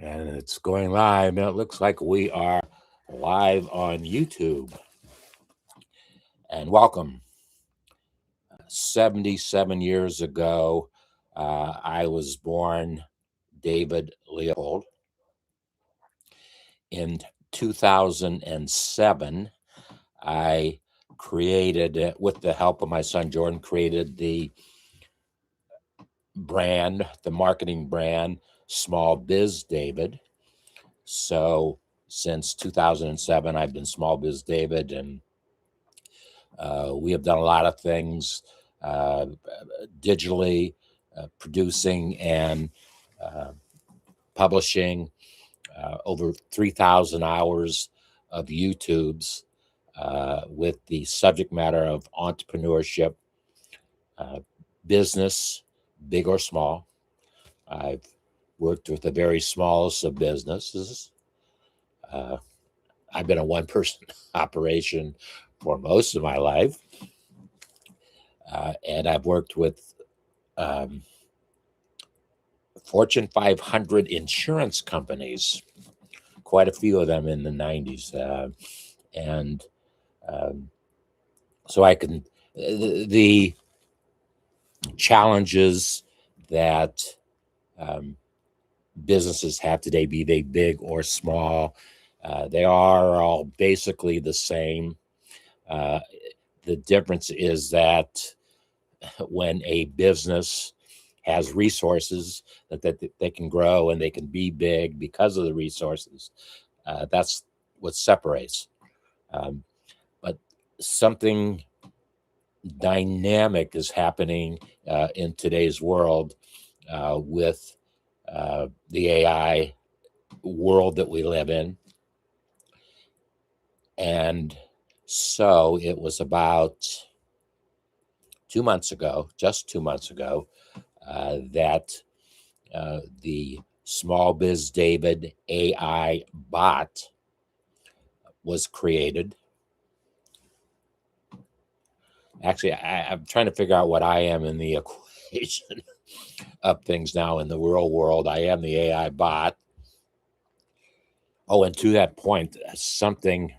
And it's going live. And it looks like we are live on YouTube. And welcome. 77 years ago, I was born David Leopold. In 2007, I created, with the help of my son Jordan, created the brand, the marketing brand, SmallBizDavid. So since 2007, I've been SmallBizDavid, and we have done a lot of things digitally, producing and publishing over 3,000 hours of YouTubes with the subject matter of entrepreneurship, business, big or small. I've worked with the very smallest of businesses. I've been a one-person operation for most of my life. And I've worked with Fortune 500 insurance companies, quite a few of them in the 90s. So I can, the challenges that businesses have today, be they big or small, they are all basically the same. The difference is that when a business has resources that they can grow and they can be big because of the resources, that's what separates. But something dynamic is happening in today's world with the AI world that we live in. And so it was about 2 months ago, just 2 months ago, that the SmallBizDavid AI bot was created. Actually, I'm trying to figure out what I am in the equation of things now in the real world. I am the AI bot. Oh, and to that point, something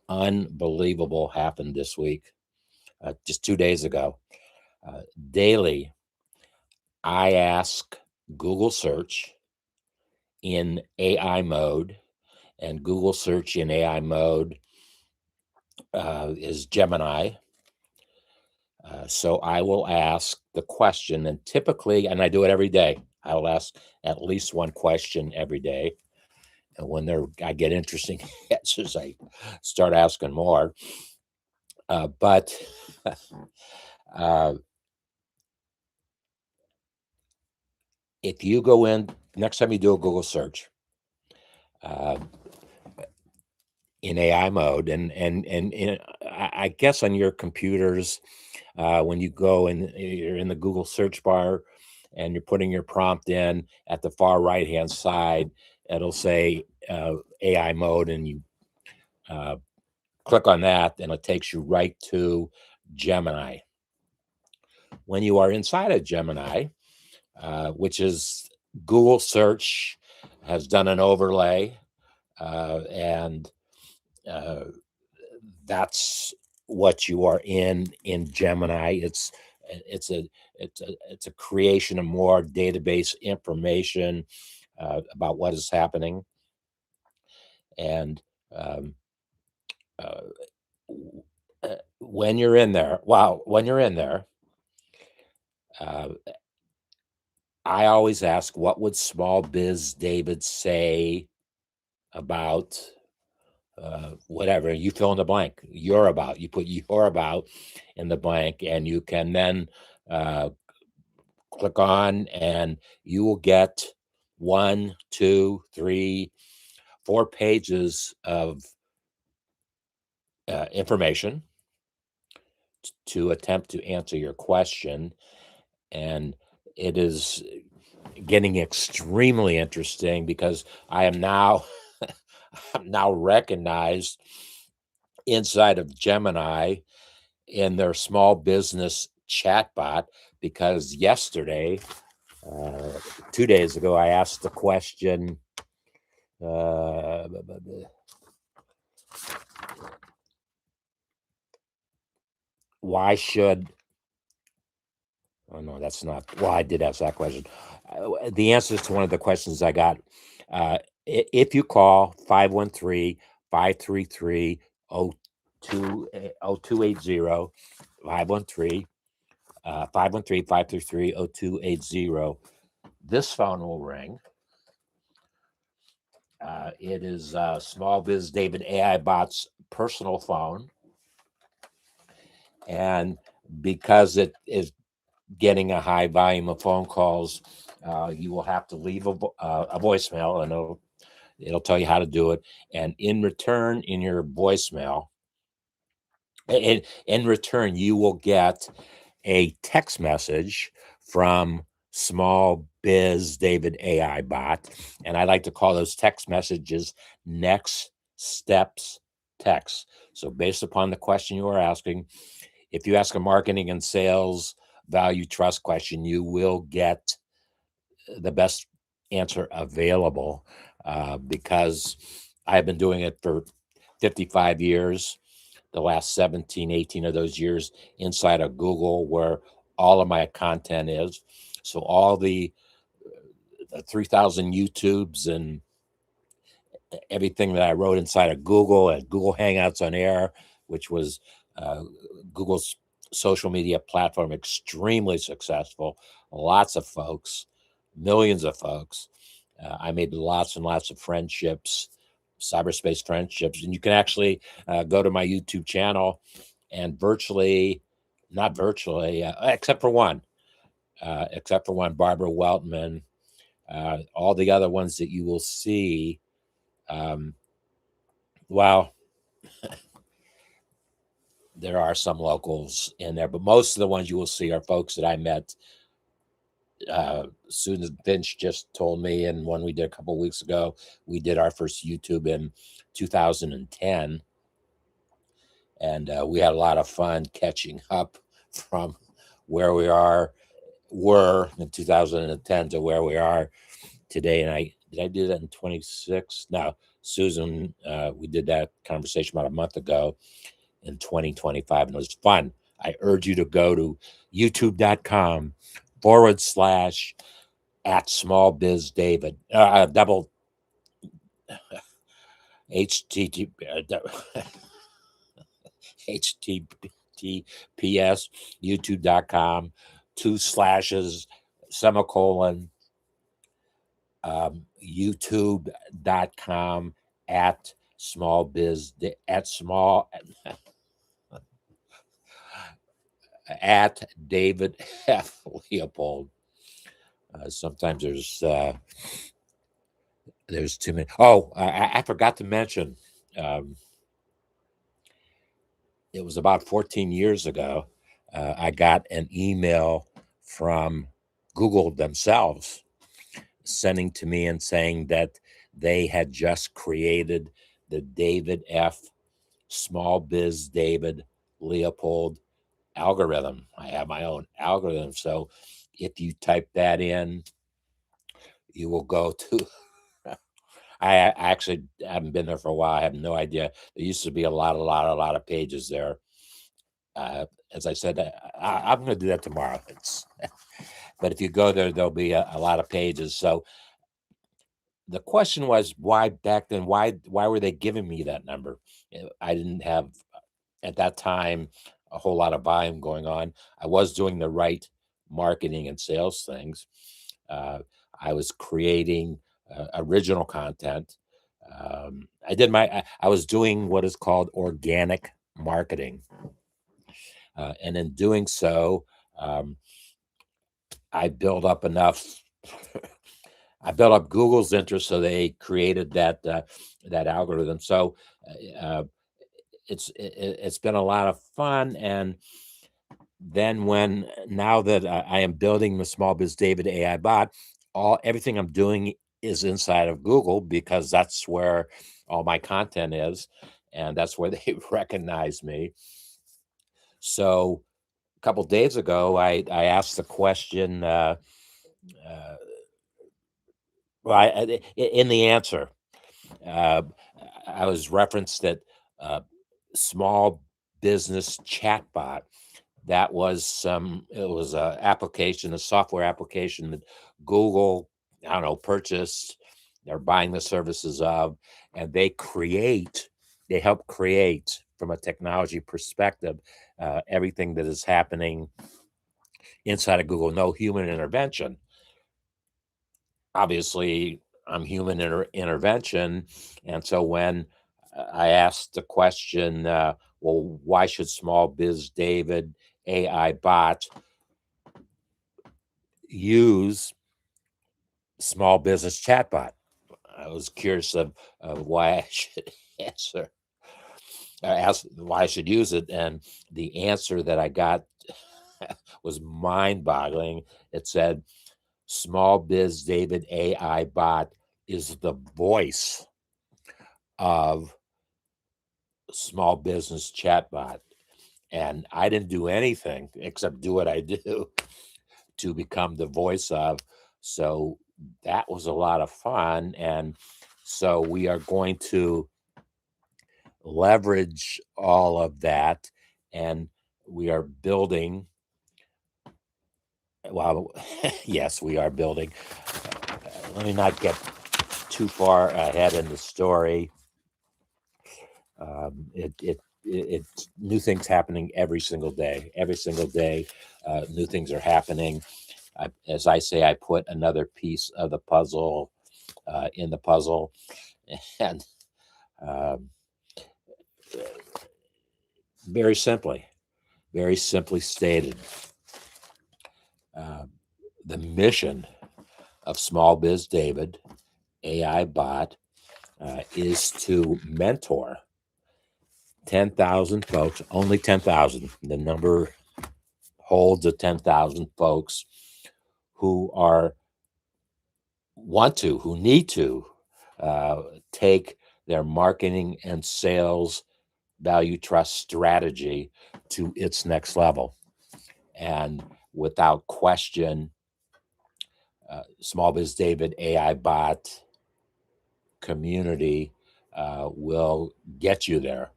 unbelievable happened this week, just 2 days ago. Daily, I ask Google search in AI mode, and Google search in AI mode is Gemini. So I will ask the question, and typically, and I do it every day, I will ask at least one question every day. And when I get interesting answers, I start asking more. But if you go in, next time you do a Google search in AI mode, and I guess on your computers, when you go and you're in the Google search bar and you're putting your prompt in, at the far right-hand side, it'll say AI mode, and you click on that, and it takes you right to Gemini. When you are inside of Gemini, which is Google search has done an overlay, and that's what you are in Gemini. It's a creation of more database information about what is happening. And when you're in there, I always ask, what would SmallBizDavid say about whatever? You fill in the blank. You're about. You put you're about in the blank, and you can then click on, and you will get 1, 2, 3, 4 pages of information to attempt to answer your question. And it is getting extremely interesting because I am now I'm now recognized inside of Gemini in their small business chatbot, because yesterday, 2 days ago, I asked the question, Why should Oh, no, that's not well, I did ask that question. The answers to one of the questions I got, if you call 513-533 0280, 513 513-533-0280, this phone will ring. It is Small Biz David AI Bot's personal phone. And because it is getting a high volume of phone calls, you will have to leave a voicemail, and it'll tell you how to do it. And in return, in your voicemail, in return, you will get a text message from Small Biz David AI Bot, and I like to call those text messages next steps texts. So, based upon the question you are asking, if you ask a marketing and sales value trust question, you will get the best answer available, because I've been doing it for 55 years, the last 17, 18 of those years inside of Google, where all of my content is. So all the 3,000 YouTubes and everything that I wrote inside of Google and Google Hangouts on Air, which was uh, Google's social media platform, extremely successful. Lots of folks, millions of folks. I made lots and lots of friendships, cyberspace friendships. And you can actually go to my YouTube channel and not virtually, except for one, Barbara Weltman, all the other ones that you will see. Um, well, there are some locals in there, but most of the ones you will see are folks that I met. Susan Finch just told me, and one we did a couple of weeks ago, we did our first YouTube in 2010, and we had a lot of fun catching up from where were in 2010 to where we are today. And I do that in 26? No, Susan, we did that conversation about a month ago in 2025, and it was fun. I urge you to go to youtube.com/ at SmallBizDavid, double HTTP, HTTPS, youtube.com, 2 slashes, semicolon, youtube.com at at David F. Leopold. Sometimes there's too many. Oh, I forgot to mention, um, it was about 14 years ago. I got an email from Google themselves sending to me and saying that they had just created the David F. Small Biz David Leopold algorithm. I have my own algorithm. So if you type that in, you will go to. I actually haven't been there for a while. I have no idea. There used to be a lot of pages there. As I said, I'm going to do that tomorrow. But if you go there, there'll be a lot of pages. So the question was, why back then? Why were they giving me that number? I didn't have at that time a whole lot of volume going on. I was doing the right marketing and sales things. Uh, I was creating original content. I was doing what is called organic marketing. And in doing so, um, I built up enough. I built up Google's interest, so they created that algorithm. So uh, it's been a lot of fun. And then now that I am building the Small Biz David AI bot, everything I'm doing is inside of Google, because that's where all my content is, and that's where they recognize me. So a couple days ago, I asked the question. Well, in the answer, Uh, I was referenced that uh, small business chatbot. That was it was a application, a software application that Google, I don't know, purchased. They're buying the services of, and they help create from a technology perspective everything that is happening inside of Google. No human intervention. Obviously, I'm human intervention, and so when I asked the question, well, why should Small Biz David AI bot use small business chatbot? I was curious of why I should answer, ask why I should use it, and the answer that I got was mind-boggling. It said, "Small Biz David AI bot is the voice of small business chatbot," and I didn't do anything except do what I do to become the voice of. So that was a lot of fun. And so we are going to leverage all of that. And we are building, well, yes, we are building. Let me not get too far ahead in the story. It's new things happening every single day. Every single day, new things are happening. As I say, I put another piece of the puzzle in the puzzle, and um, very simply stated, uh, the mission of Small Biz David AI bot is to mentor 10,000 folks, only 10,000. The number holds of 10,000 folks who who need to uh, take their marketing and sales value trust strategy to its next level. And without question, Small Biz David AI bot community will get you there.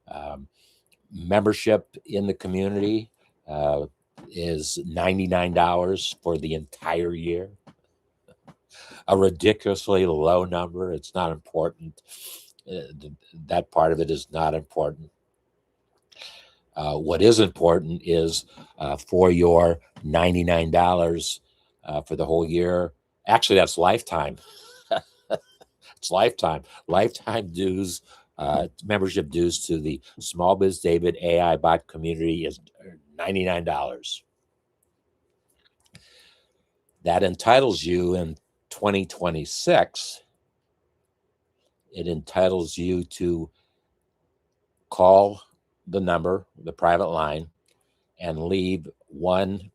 Um, Membership in the community uh, is $99 for the entire year. A ridiculously low number. It's not important. That part of it is not important. What is important is for your $99 for the whole year. Actually, that's lifetime. It's lifetime. Lifetime dues, membership dues to the Small Biz David AI bot community is $99. That entitles you in 2026. It entitles you to call the number, the private line, and leave one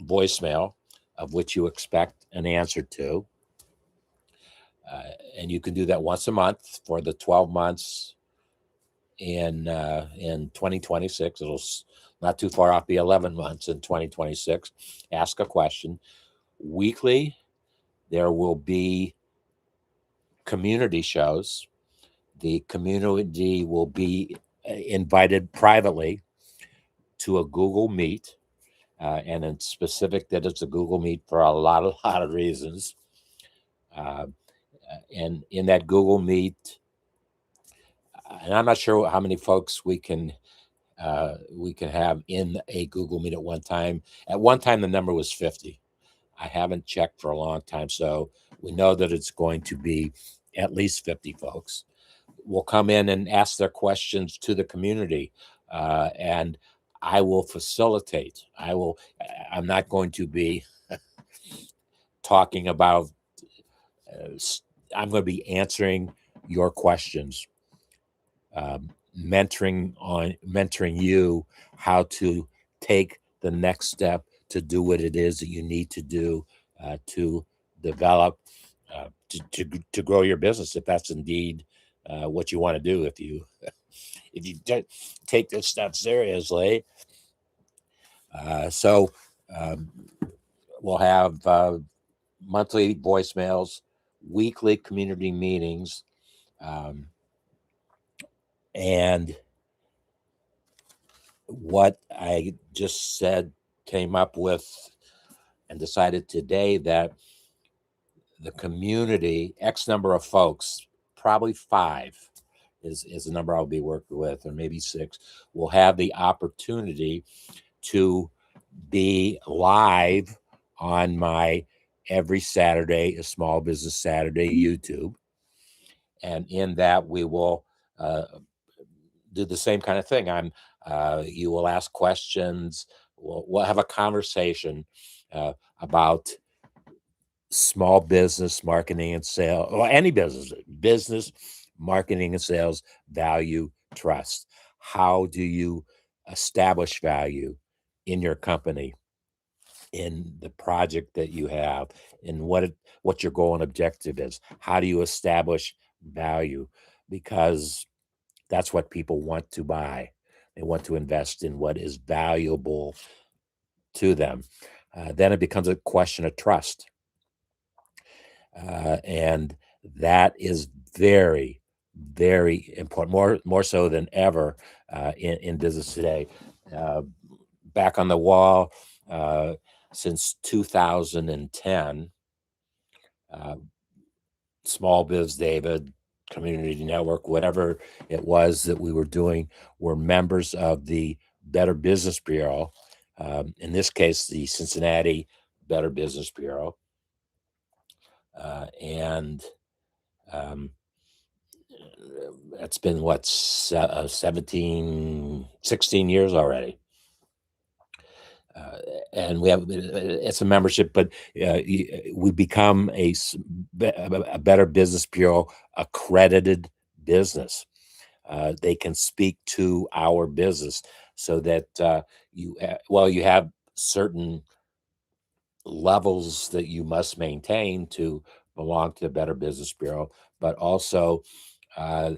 voicemail of which you expect an answer to. And you can do that once a month for the 12 months in 2026. It'll not too far off, be 11 months in 2026. Ask a question. Weekly, there will be community shows. The community will be invited privately to a Google Meet. And in specific, that it's a Google Meet for a lot of reasons. Uh, and in that Google Meet, and I'm not sure how many folks we can have in a Google Meet at one time. At one time, the number was 50. I haven't checked for a long time, so we know that it's going to be at least 50 folks. Will come in and ask their questions to the community, and I will facilitate. I'm not going to be talking about. I'm going to be answering your questions, mentoring you how to take the next step to do what it is that you need to do to develop, to grow your business, if that's indeed what you want to do. If you don't take this stuff seriously, so um, we'll have monthly voicemails, weekly community meetings. Um, and what I just said came up with and decided today that the community, X number of folks, probably 5 is the number I'll be working with, or maybe 6, will have the opportunity to be live on my every Saturday, a Small Business Saturday YouTube. And in that, we will do the same kind of thing. You will ask questions. We'll have a conversation about small business marketing and sales, or any business marketing and sales, value, trust. How do you establish value in your company, in the project that you have, in what your goal and objective is? How do you establish value? Because that's what people want to buy. They want to invest in what is valuable to them. Then it becomes a question of trust. And that is very, very important, more so than ever in business today. Uh, Back on the wall, since 2010, uh, Small Biz David, Community Network, whatever it was that we were doing, were members of the Better Business Bureau. In this case, the Cincinnati Better Business Bureau. And it's been what, 17, 16 years already. And we have, it's a membership, but we become a Better Business Bureau accredited business. They can speak to our business so that you have certain levels that you must maintain to belong to the Better Business Bureau, but also uh,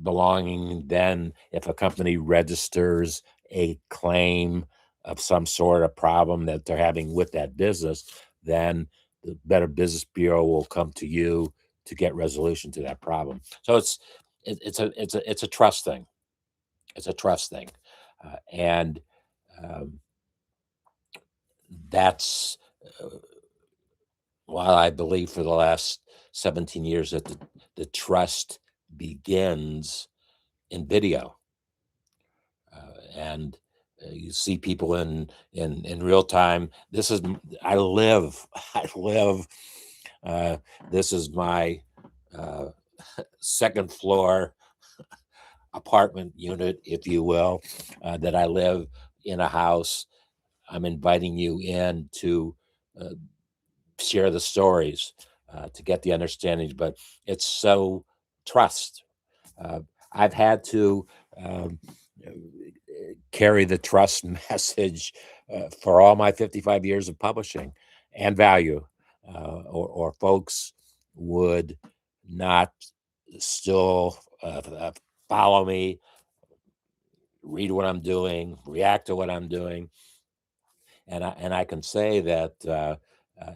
belonging then, if a company registers a claim of some sort of problem that they're having with that business, then the Better Business Bureau will come to you to get resolution to that problem. So it's a trust thing. It's a trust thing, and um, that's while I believe for the last 17 years that the trust begins in video. And you see people in real time. I live. I live. This is my uh, second floor apartment unit, if you will, that I live in a house. I'm inviting you in to uh, share the stories, to get the understanding, but it's so trust. Uh, I've had to um, carry the trust message for all my 55 years of publishing and value, or folks would not still follow me, read what I'm doing, react to what I'm doing. And I can say that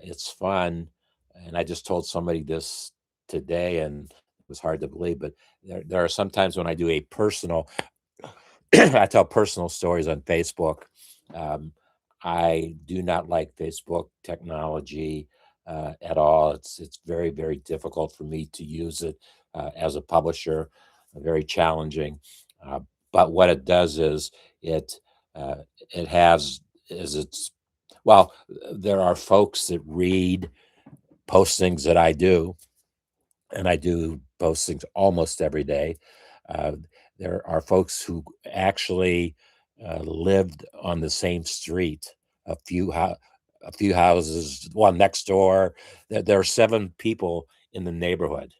it's fun. And I just told somebody this today, and it was hard to believe, but there are some times when I do a personal, I tell personal stories on Facebook. Um, I do not like Facebook technology at all. It's very, very difficult for me to use it as a publisher. Very challenging. Uh, but what it does is it uh, it has is it's well, there are folks that read postings that I do, and I do postings almost every day. Uh, there are folks who actually lived on the same street, a few a few houses, one next door. There are 7 people in the neighborhood,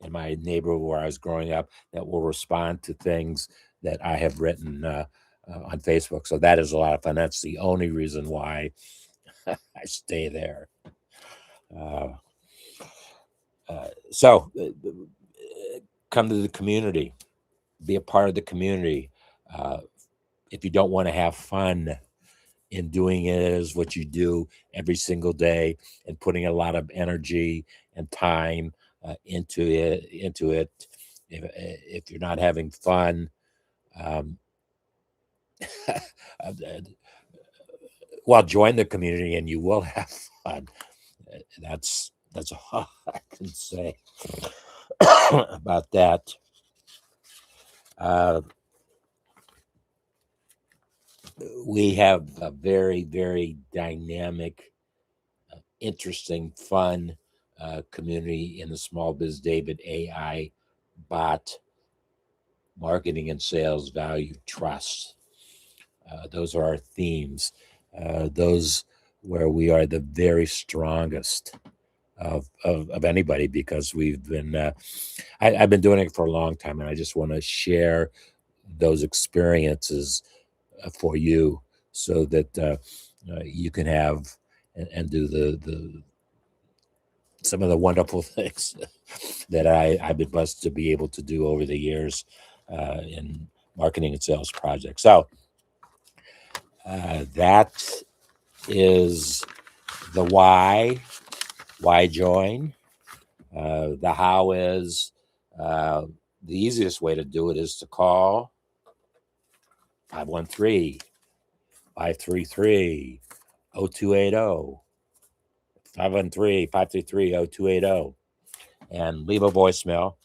in my neighborhood where I was growing up, that will respond to things that I have written on Facebook. So that is a lot of fun. That's the only reason why I stay there. Uh, Come to the community, be a part of the community. Uh, if you don't want to have fun in doing it as what you do every single day and putting a lot of energy and time into it. If you're not having fun, um, well, join the community and you will have fun. That's all I can say about that. Uh, we have a very, very dynamic, interesting, fun community in the Small Biz David AI bot marketing and sales value trust. Those are our themes. Those where we are the very strongest of anybody, because we've been I've been doing it for a long time, and I just want to share those experiences for you, so that you can have and do the some of the wonderful things that I've been blessed to be able to do over the years in marketing and sales projects. So that is the why. Why join? The how is the easiest way to do it is to call 513 533 0280, 513 533 0280, and leave a voicemail.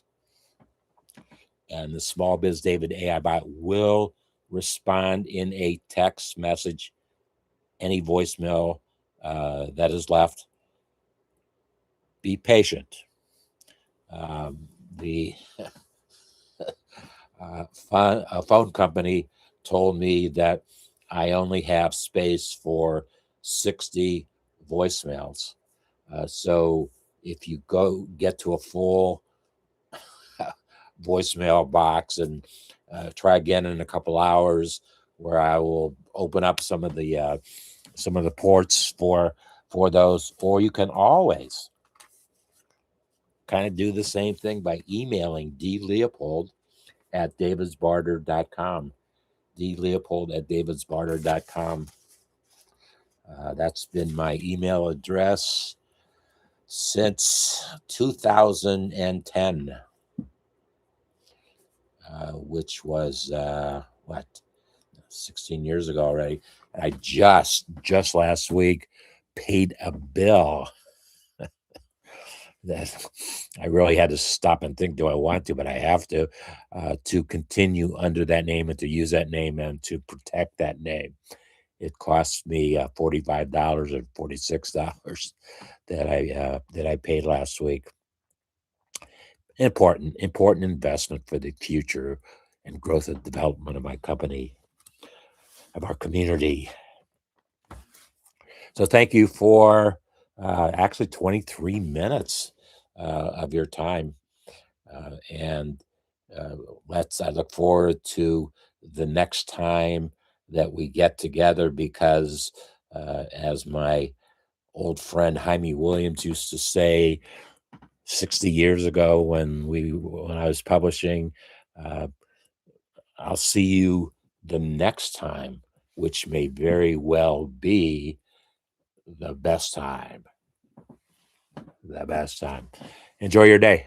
And the Small Biz David AI bot will respond in a text message, any voicemail that is left. Be patient. The a phone company told me that I only have space for 60 voicemails. So if you get to a full voicemail box, and try again in a couple hours, where I will open up some of the ports for those. Or you can always kind of do the same thing by emailing dleopold at davidsbarter.com. dleopold at davidsbarter.com. That's been my email address since 2010, which was what, 16 years ago already. And I just last week paid a bill that I really had to stop and think, do I want to? But I have to continue under that name and to use that name and to protect that name. It cost me $45 or $46 that I paid last week. Important investment for the future and growth and development of my company, of our community. So thank you for actually 23 minutes of your time. And I look forward to the next time that we get together, because as my old friend Jaime Williams used to say 60 years ago, when I was publishing, I'll see you the next time, which may very well be the best time. Enjoy your day.